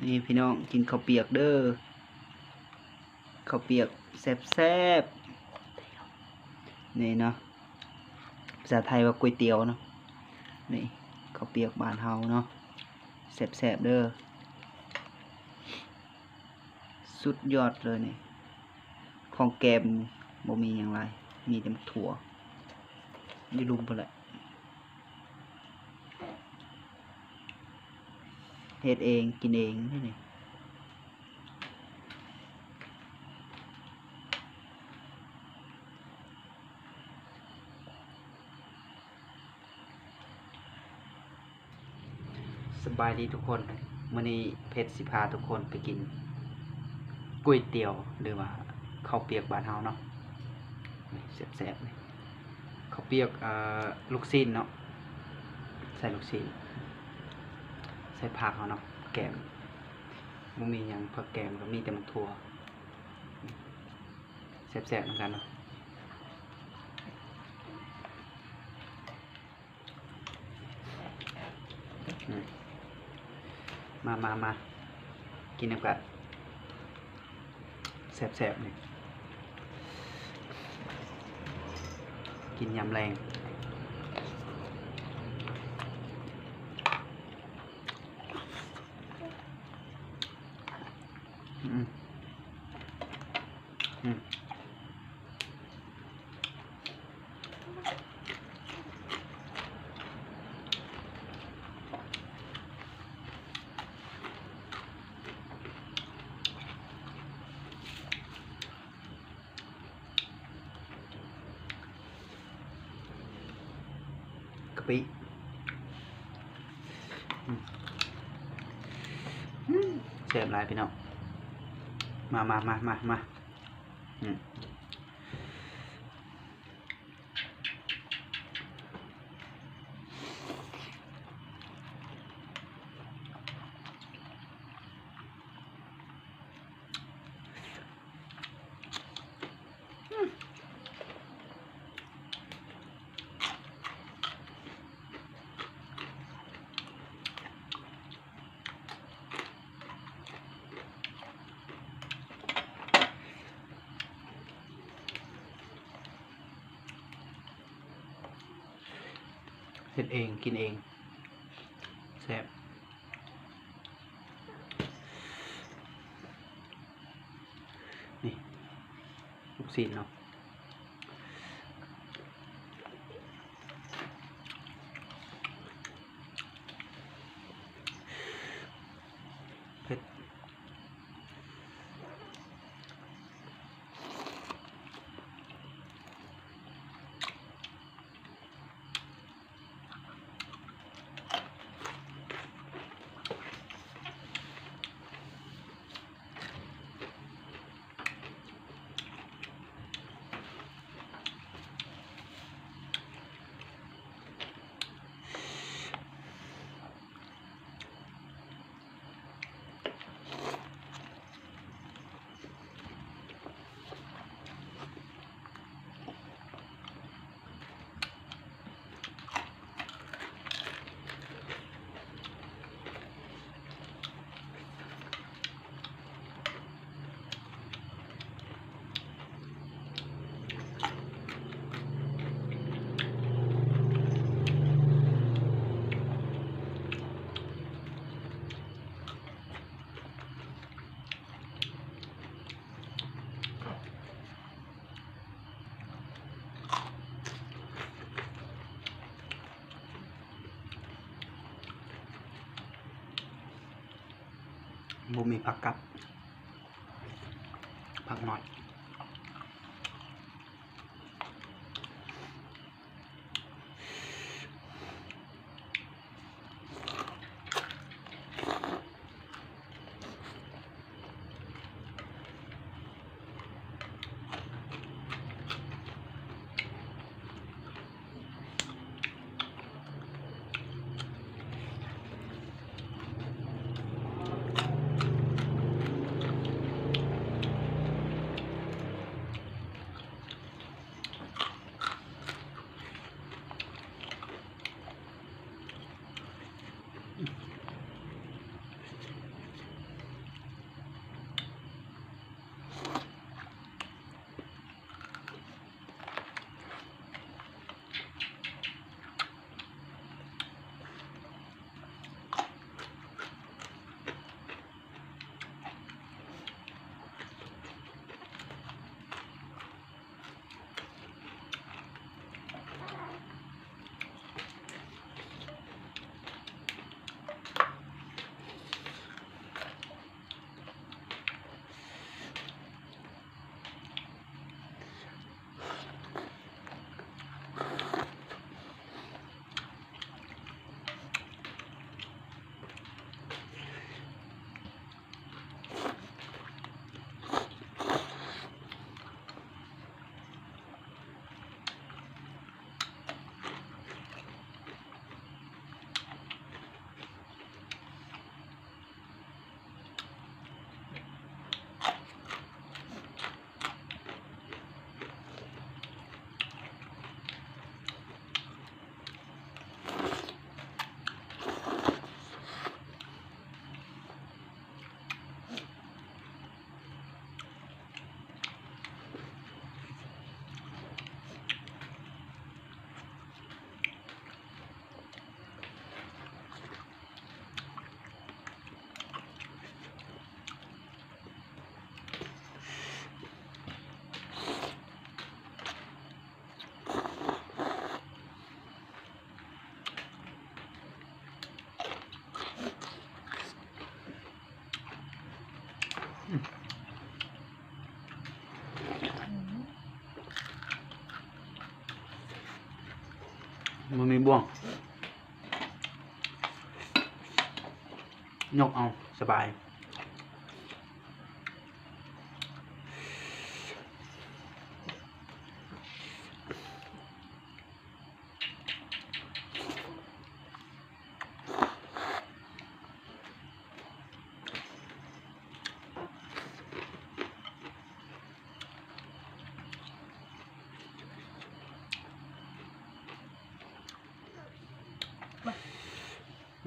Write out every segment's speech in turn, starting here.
นี่พี่น้องกินข้าวเปียกเด้อข้าวเปียกแซ่บๆนี่เนาะภาษาไทยว่าก๋วยเตี๋ยวเนาะนี่ข้าวเปียกบ้านเฮาเนาะแซ่บๆเด้อสุดยอดเลยนี่ของแกมบ่มีอย่างไรมีแต่ถั่วอยู่ลุมไปแหละเฮ็ดเองกินเองนี่สบายดีทุกคนมื้อนี้เพชรสิพาทุกคนไปกินก๋วยเตี๋ยวหรือว่าข้าวเปียกบ้านเฮาเนาะแซ่บๆนี่ข้าวเปียกลูกชิ้นเนาะใส่ลูกชิ้นใส่ผักเฮาเนาะแกมบ่มีหยังผักแกมก็มีแต่มันถั่วแซ่บๆเหมือนกันเนาะมากินน้ำกันแซ่บๆนี่กินยำแรงกะปิแซ่บหลายพี่น้องมาเฮ็ดเองกินเองแซ่บนี่ลูกศิษย์เนาะเผ็ดบ่มีผักกับผักหน่อย มันมีบ่วงยกเอาสบาย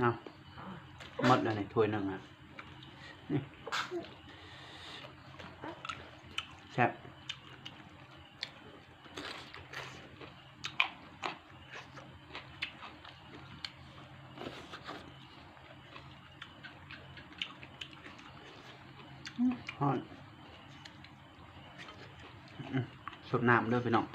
เอาหมดแล้วในถ้วยหนึ่งอ่ะนี่แซ่บฮอนสดน้ำด้วยพี่น้อง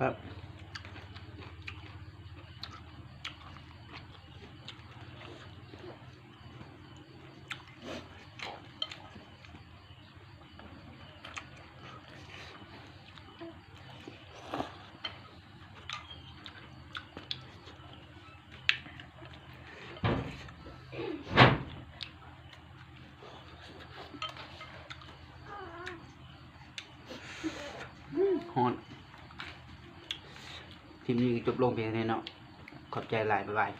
ครับฮอนทีมนี้จบลงเพียงเท่านี้เนาะขอบใจหลายบ๊ายบาย